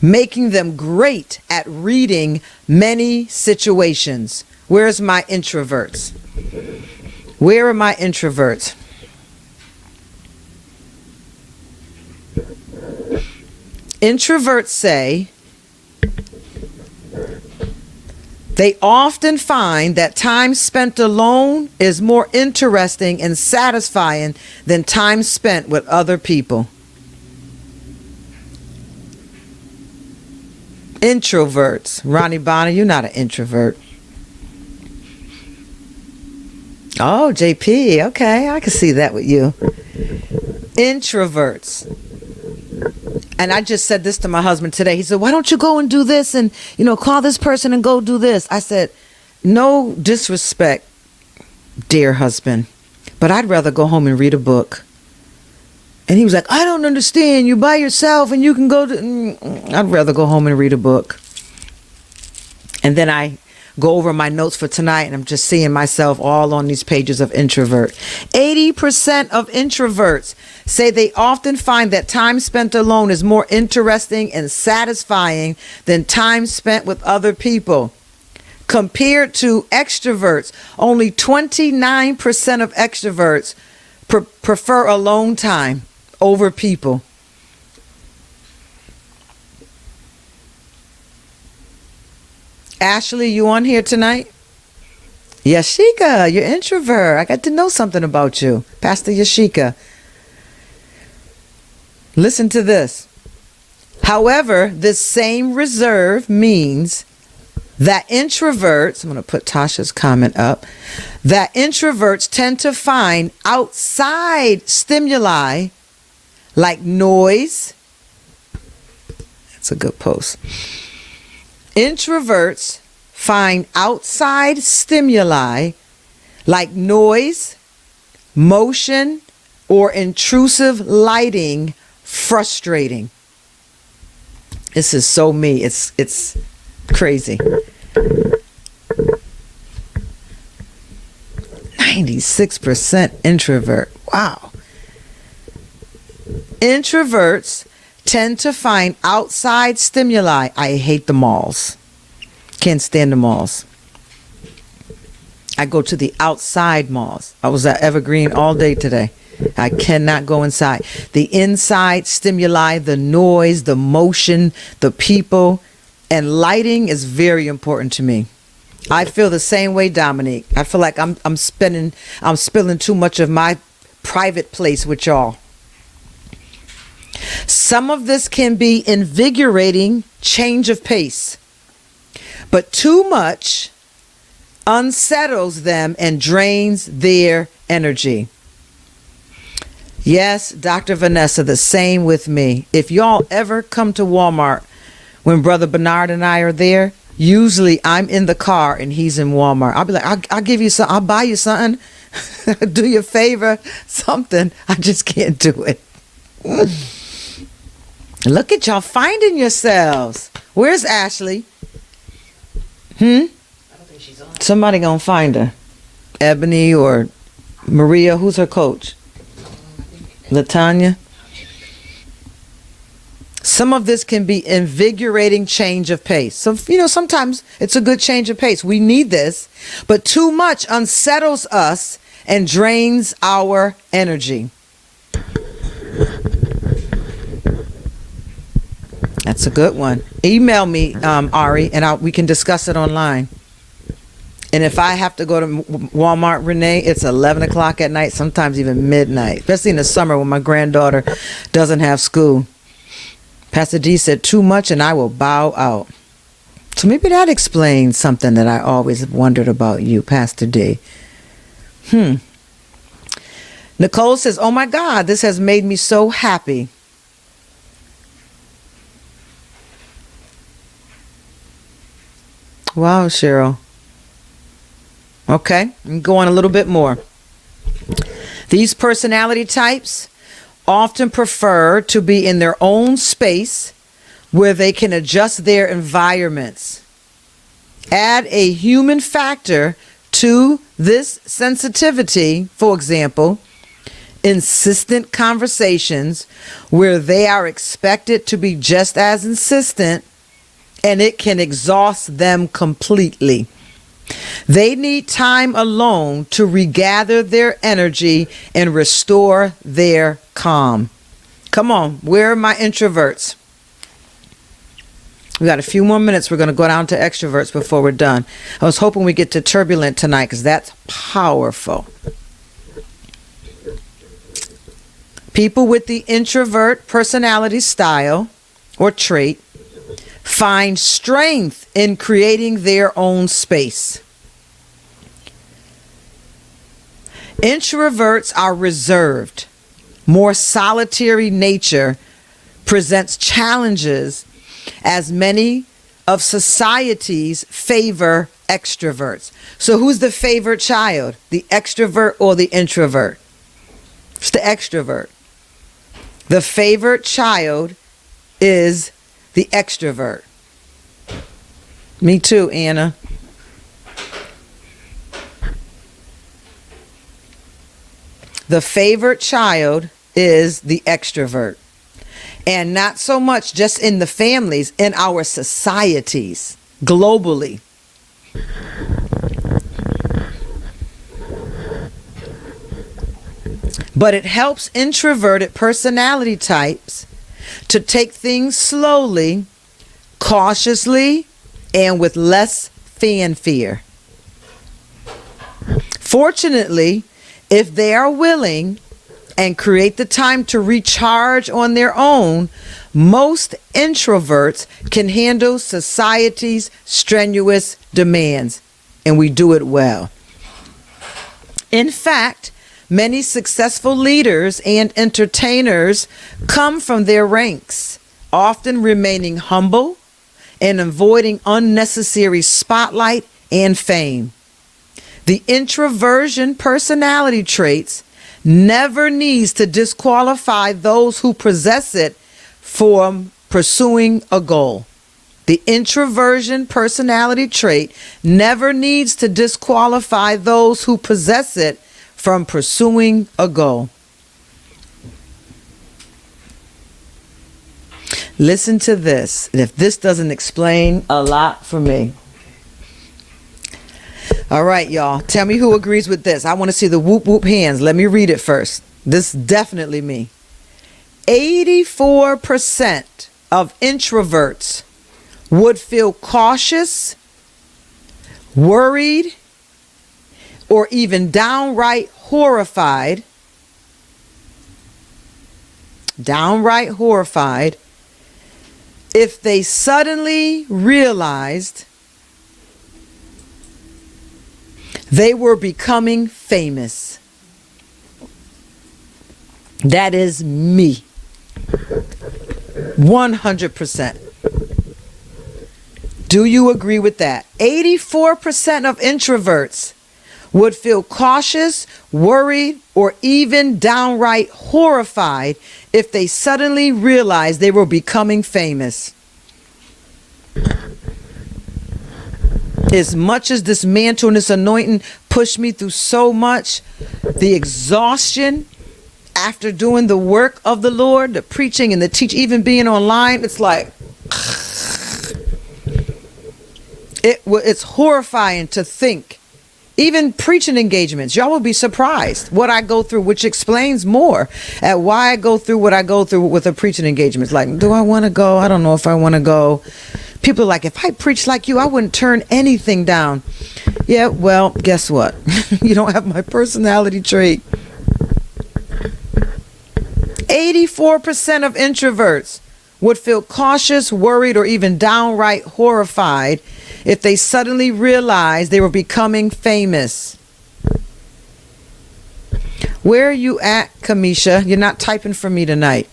B: making them great at reading many situations. Where's my introverts? Where are my introverts? Introverts say they often find that time spent alone is more interesting and satisfying than time spent with other people. Introverts. Ronnie Bonner, you're not an introvert. Oh, JP. Okay, I can see that with you. Introverts. And I just said this to my husband today. He said, why don't you go and do this and, call this person and go do this? I said, no disrespect, dear husband, but I'd rather go home and read a book. And he was like, I don't understand. You're by yourself and you can go to... I'd rather go home and read a book. And then I go over my notes for tonight, and I'm just seeing myself all on these pages of introvert. 80% of introverts say they often find that time spent alone is more interesting and satisfying than time spent with other people. Compared to extroverts, only 29% of extroverts prefer alone time over people. Ashley, you on here tonight? Yashika, you're introvert. I got to know something about you. Pastor Yashika. Listen to this. However, this same reserve means that introverts, I'm going to put Tasha's comment up, that introverts tend to find outside stimuli like noise. That's a good post. Introverts find outside stimuli like noise, motion, or intrusive lighting frustrating. This is so me. It's crazy. 96% introvert. Wow. Introverts tend to find outside stimuli. I hate the malls. Can't stand the malls. I go to the outside malls. I was at Evergreen all day today. I cannot go inside. The inside stimuli, the noise, the motion, the people, and lighting is very important to me. I feel the same way, Dominique. I feel like I'm spilling too much of my private place with y'all. Some of this can be invigorating change of pace, but too much unsettles them and drains their energy. Yes, Dr. Vanessa, the same with me. If y'all ever come to Walmart when Brother Bernard and I are there, usually I'm in the car and he's in Walmart. I'll be like, I'll give you something. I'll buy you something. Do you a favor, something. I just can't do it. Look at y'all finding yourselves. Where's Ashley?
A: I don't think she's on.
B: Somebody gonna find her. Ebony or Maria. Who's her coach? Latanya. Some of this can be invigorating change of pace. So, sometimes it's a good change of pace. We need this, but too much unsettles us and drains our energy. That's a good one. Email me, Ari, and we can discuss it online. And if I have to go to Walmart, Renee, it's 11 o'clock at night, sometimes even midnight, especially in the summer when my granddaughter doesn't have school. Pastor D said, too much and I will bow out. So maybe that explains something that I always wondered about you, Pastor D. Nicole says, oh my God, this has made me so happy. Wow, Cheryl. Okay, I'm going a little bit more. These personality types often prefer to be in their own space where they can adjust their environments. Add a human factor to this sensitivity, for example, insistent conversations where they are expected to be just as insistent, and it can exhaust them completely. They need time alone to regather their energy and restore their calm. Come on, where are my introverts? We got a few more minutes. We're going to go down to extroverts before we're done. I was hoping we get to turbulent tonight because that's powerful. People with the introvert personality style or trait find strength in creating their own space. Introverts are reserved. More solitary nature presents challenges as many of societies favor extroverts. So who's the favorite child? The extrovert or the introvert? It's the extrovert. The favorite child is the extrovert. Me too, Anna. The favored child is the extrovert. And not so much just in the families, in our societies, globally. But it helps introverted personality types to take things slowly, cautiously, and with less fanfare. Fortunately, if they are willing and create the time to recharge on their own, most introverts can handle society's strenuous demands, and we do it well. In fact, many successful leaders and entertainers come from their ranks, often remaining humble and avoiding unnecessary spotlight and fame. The introversion personality traits never needs to disqualify those who possess it from pursuing a goal. The introversion personality trait never needs to disqualify those who possess it from pursuing a goal. Listen to this. And if this doesn't explain a lot for me. All right, y'all. Tell me who agrees with this. I want to see the whoop whoop hands. Let me read it first. This is definitely me. 84% of introverts would feel cautious, worried, or even downright horrified if they suddenly realized they were becoming famous. That is me. 100%. Do you agree with that? 84% of introverts would feel cautious, worried, or even downright horrified if they suddenly realized they were becoming famous. As much as this mantle and this anointing pushed me through so much, the exhaustion after doing the work of the Lord, the preaching and the teaching, even being online, it's like, it's horrifying to think. Even preaching engagements, y'all will be surprised what I go through, which explains more at why I go through what I go through with a preaching engagement. Like, do I want to go? I don't know if I want to go. People are like, if I preach like you, I wouldn't turn anything down. Yeah, well, guess what? You don't have my personality trait. 84% of introverts would feel cautious, worried, or even downright horrified if they suddenly realized they were becoming famous. Where are you at, Kamisha? You're not typing for me tonight.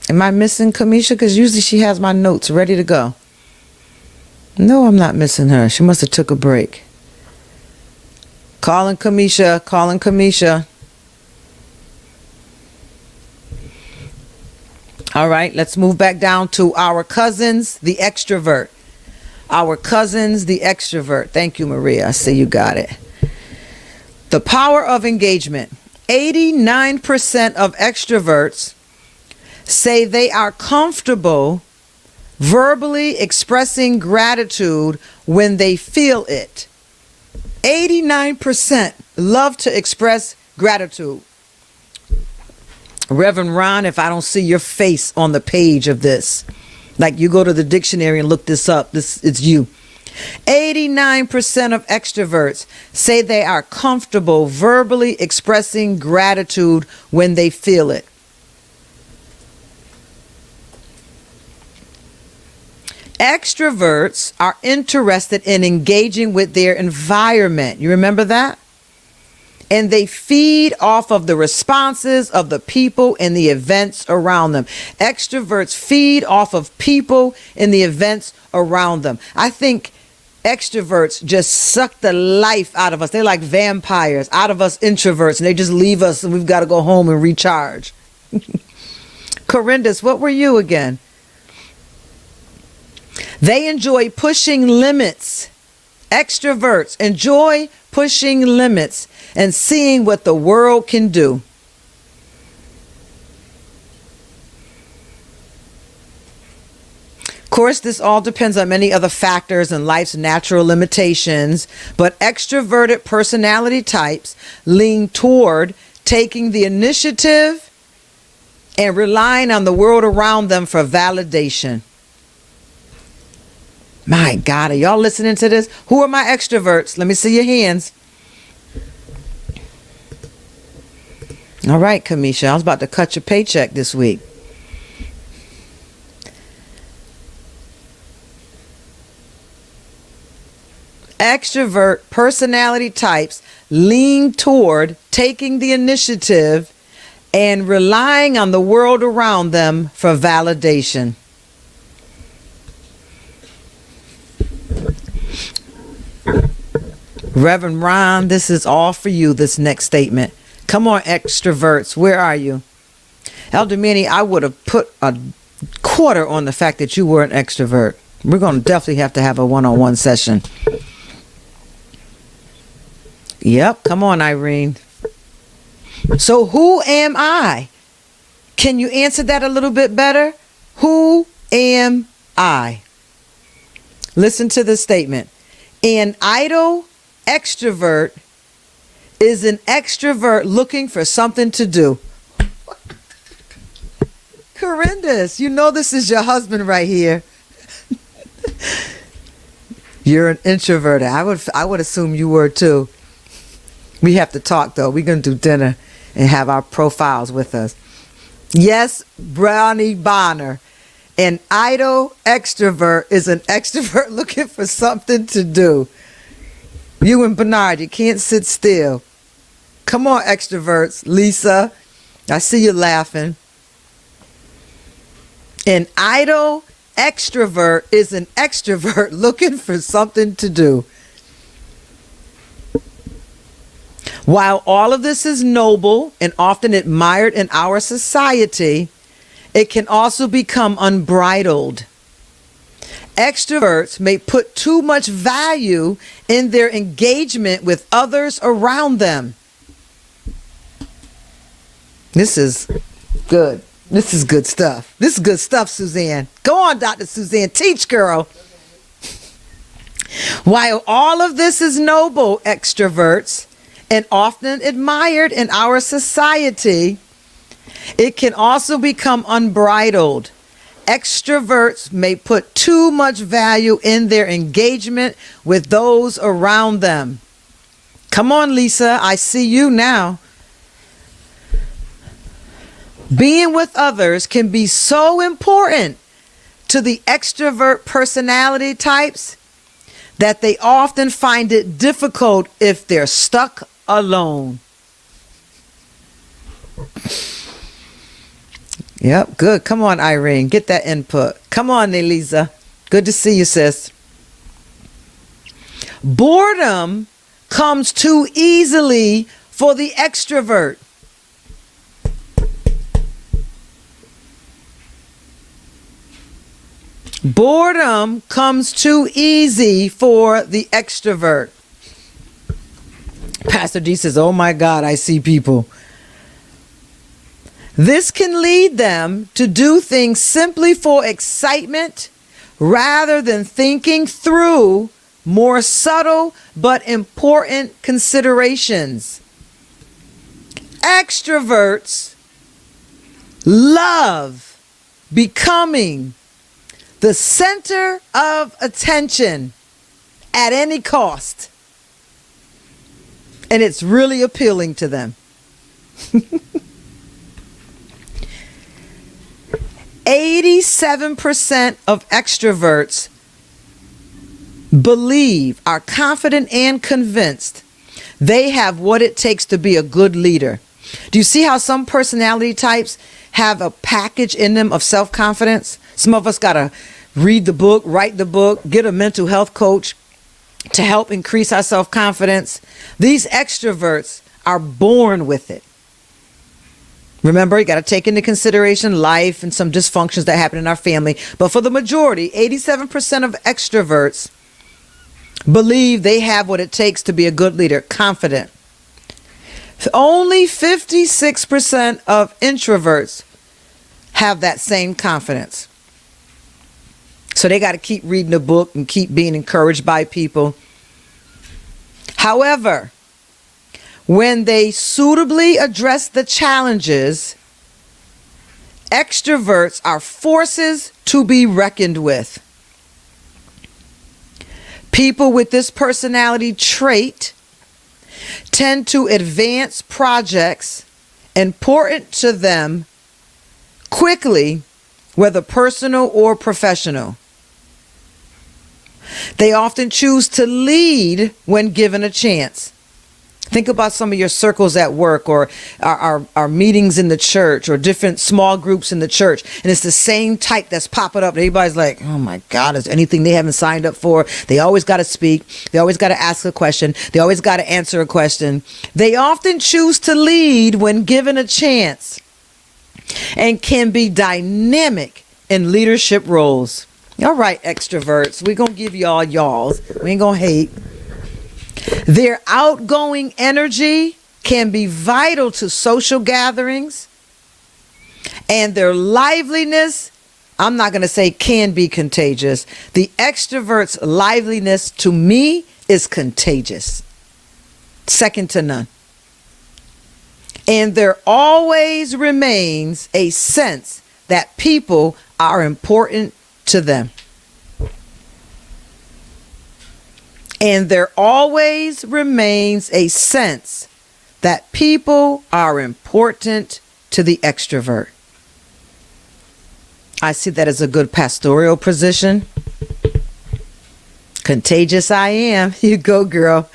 B: Am I missing Kamisha? Because usually she has my notes ready to go. No, I'm not missing her. She must have took a break. Calling Kamisha, calling Kamisha. All right, let's move back down to our cousins, the extrovert. Our cousins, the extrovert. Thank you, Maria. I see you got it. The power of engagement. 89% of extroverts say they are comfortable verbally expressing gratitude when they feel it. 89% love to express gratitude. Reverend Ron, if I don't see your face on the page of this, like you go to the dictionary and look this up, it's you. 89% of extroverts say they are comfortable verbally expressing gratitude when they feel it. Extroverts are interested in engaging with their environment. You remember that? And they feed off of the responses of the people and the events around them. Extroverts feed off of people and the events around them. I think extroverts just suck the life out of us. They're like vampires out of us introverts, and they just leave us and we've got to go home and recharge. Corindus, what were you again? They enjoy pushing limits Extroverts enjoy pushing limits and seeing what the world can do. Of course, this all depends on many other factors and life's natural limitations, but extroverted personality types lean toward taking the initiative and relying on the world around them for validation. My God, are y'all listening to this? Who are my extroverts? Let me see your hands. All right, Kamisha, I was about to cut your paycheck this week. Extrovert personality types lean toward taking the initiative and relying on the world around them for validation. Reverend Ron, this is all for you, this next statement. Come on, extroverts, where are you? Elder Manny, I would have put a quarter on the fact that you were an extrovert. We're going to definitely have to have a one-on-one session. Yep, come on, Irene. So who am I? Can you answer that a little bit better? Who am I? Listen to this statement. An idle extrovert is an extrovert looking for something to do. Corindus, you know this is your husband right here. You're an introvert. I would assume you were too. We have to talk though. We're going to do dinner and have our profiles with us. Yes, Brownie Bonner. An idle extrovert is an extrovert looking for something to do. You and Bernard, you can't sit still. Come on, extroverts. Lisa, I see you laughing. An idle extrovert is an extrovert looking for something to do. While all of this is noble and often admired in our society, it can also become unbridled. Extroverts may put too much value in their engagement with others around them. This is good. This is good stuff. This is good stuff, Suzanne. Go on, Dr. Suzanne. Teach, girl. While all of this is noble, extroverts, and often admired in our society, it can also become unbridled. Extroverts may put too much value in their engagement with those around them. Come on, Lisa, I see you now. Being with others can be so important to the extrovert personality types that they often find it difficult if they're stuck alone. Yep, good. Come on, Irene. Get that input. Come on, Elisa. Good to see you, sis. Boredom comes too easily for the extrovert. Boredom comes too easy for the extrovert. Pastor D says, oh my God, I see people. This can lead them to do things simply for excitement rather than thinking through more subtle but important considerations. Extroverts love becoming the center of attention at any cost. And it's really appealing to them. 87% of extroverts are confident and convinced they have what it takes to be a good leader. Do you see how some personality types have a package in them of self-confidence? Some of us got to read the book, write the book, get a mental health coach to help increase our self-confidence. These extroverts are born with it. Remember, you got to take into consideration life and some dysfunctions that happen in our family. But for the majority, 87% of extroverts believe they have what it takes to be a good leader. Confident. Only 56% of introverts have that same confidence. So they got to keep reading the book and keep being encouraged by people. However, when they suitably address the challenges, extroverts are forces to be reckoned with. People with this personality trait tend to advance projects important to them quickly, whether personal or professional. They often choose to lead when given a chance. Think about some of your circles at work, or our meetings in the church, or different small groups in the church. And it's the same type that's popping up. And everybody's like, oh my God, is there anything they haven't signed up for? They always got to speak. They always got to ask a question. They always got to answer a question. They often choose to lead when given a chance and can be dynamic in leadership roles. All right, extroverts, we're going to give y'all y'alls. We ain't going to hate. Their outgoing energy can be vital to social gatherings, and their liveliness, I'm not going to say can be contagious. The extrovert's liveliness to me is contagious. Second to none. And there always remains a sense that people are important to them. And there always remains a sense that people are important to the extrovert. I see that as a good pastoral position. Contagious I am. You go, girl.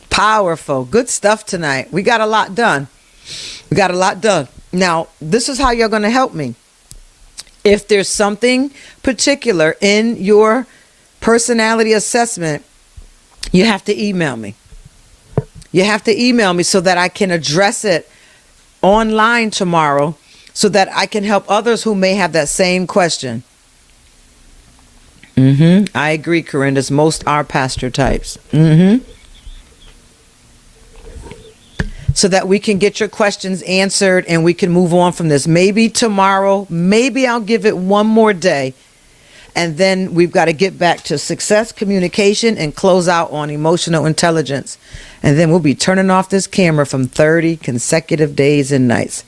B: Powerful. Good stuff tonight. We got a lot done. Now, this is how you're going to help me. If there's something particular in your personality assessment, you have to email me. You have to email me so that I can address it online tomorrow, so that I can help others who may have that same question. I agree, Corinda's. Most are pastor types. So that we can get your questions answered and we can move on from this. Maybe tomorrow, maybe I'll give it one more day. And then we've got to get back to success, communication, and close out on emotional intelligence. And then we'll be turning off this camera from 30 consecutive days and nights.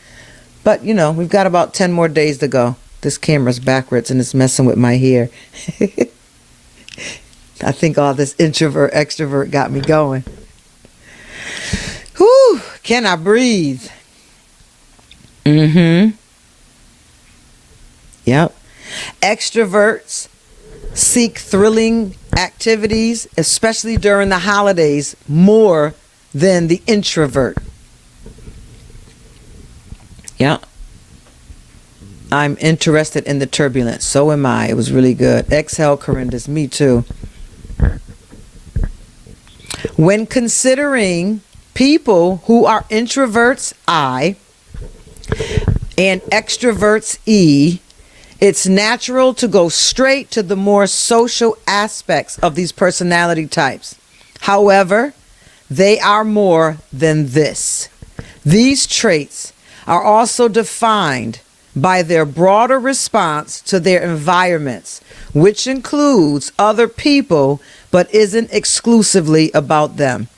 B: But, you know, we've got about 10 more days to go. This camera's backwards and it's messing with my hair. I think all this introvert, extrovert got me going. Whew, can I breathe? Yep. Extroverts seek thrilling activities, especially during the holidays, more than the introvert. Yeah. I'm interested in the turbulence. So am I. It was really good. Exhale, Corinda's. Me too. When considering people who are introverts, I, and extroverts, E, it's natural to go straight to the more social aspects of these personality types. However, they are more than this. These traits are also defined by their broader response to their environments, which includes other people but isn't exclusively about them.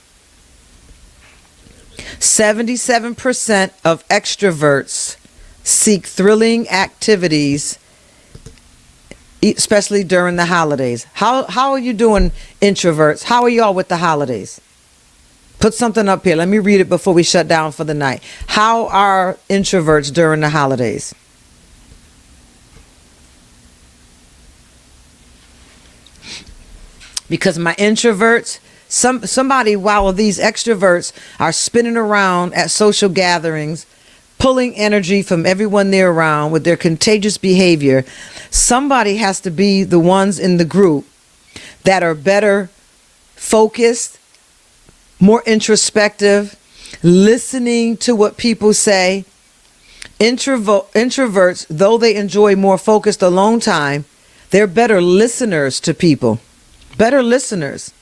B: 77% of extroverts seek thrilling activities, especially during the holidays. How are you doing, introverts? How are y'all with the holidays? Put something up here. Let me read it before we shut down for the night. How are introverts during the holidays? Because my introverts, somebody, while these extroverts are spinning around at social gatherings, pulling energy from everyone they're around with their contagious behavior, somebody has to be the ones in the group that are better focused, more introspective, listening to what people say. Introverts, though they enjoy more focused alone time, They're better listeners to people. Better listeners.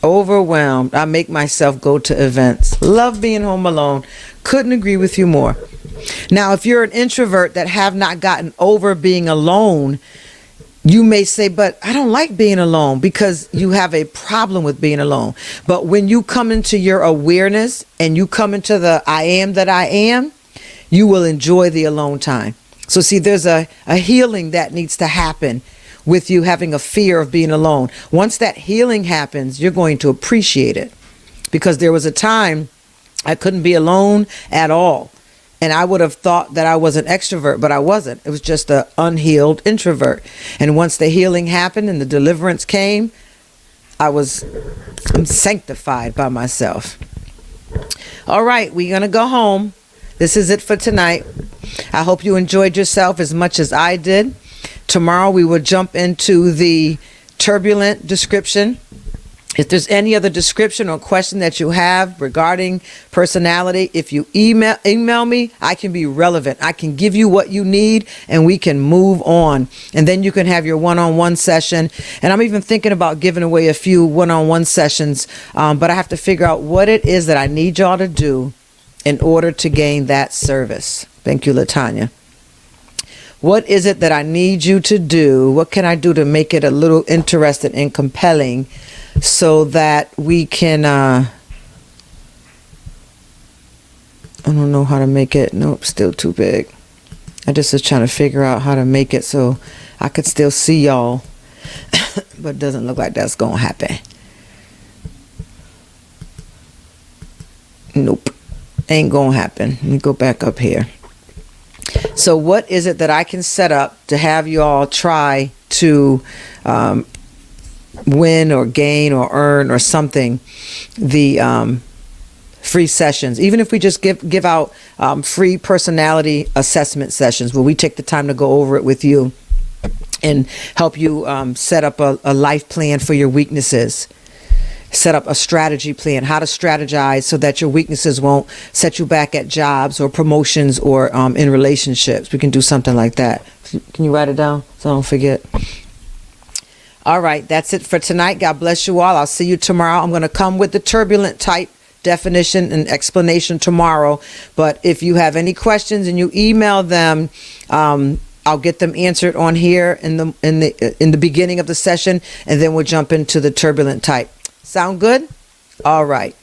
B: Overwhelmed. I make myself go to events. Love being home alone. Couldn't agree with you more. Now, if you're an introvert that have not gotten over being alone, you may say, but I don't like being alone, because you have a problem with being alone. But when you come into your awareness and you come into the I am that I am, you will enjoy the alone time. So see, there's a healing that needs to happen with you having a fear of being alone. Once that healing happens, you're going to appreciate it, because there was a time I couldn't be alone at all. And I would have thought that I was an extrovert, but I wasn't. It was just an unhealed introvert. And once the healing happened and the deliverance came, I'm sanctified by myself. All right, we're going to go home. This is it for tonight. I hope you enjoyed yourself as much as I did. Tomorrow we will jump into the turbulent description. If there's any other description or question that you have regarding personality, if you email me, I can be relevant. I can give you what you need and we can move on. And then you can have your one-on-one session. And I'm even thinking about giving away a few one-on-one sessions. But I have to figure out what it is that I need y'all to do in order to gain that service. Thank you, LaTanya. What is it that I need you to do? What can I do to make it a little interesting and compelling so that we can, I don't know how to make it. Nope, still too big. I just was trying to figure out how to make it so I could still see y'all. But it doesn't look like that's going to happen. Nope, ain't going to happen. Let me go back up here. So what is it that I can set up to have you all try to win or gain or earn or something, the free sessions? Even if we just give out free personality assessment sessions where we take the time to go over it with you and help you set up a life plan for your weaknesses. Set up a strategy plan, how to strategize so that your weaknesses won't set you back at jobs or promotions or in relationships. We can do something like that. Can you write it down so I don't forget? All right, that's it for tonight. God bless you all. I'll see you tomorrow. I'm going to come with the turbulent type definition and explanation tomorrow. But if you have any questions and you email them, I'll get them answered on here in the beginning of the session, and then we'll jump into the turbulent type. Sound good? All right.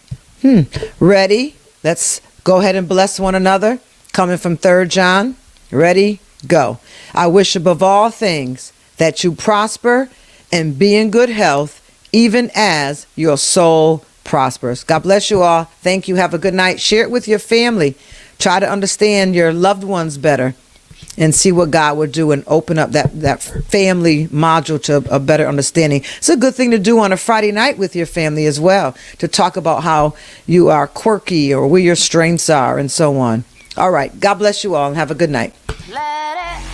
B: Ready? Let's go ahead and bless one another. Coming from 3 John. Ready? Go. I wish above all things that you prosper and be in good health, even as your soul prospers. God bless you all. Thank you. Have a good night. Share it with your family. Try to understand your loved ones better and see what God would do and open up that family module to a better understanding. It's a good thing to do on a Friday night with your family as well, to talk about how you are quirky or where your strengths are and so on. All right. God bless you all and have a good night. Let it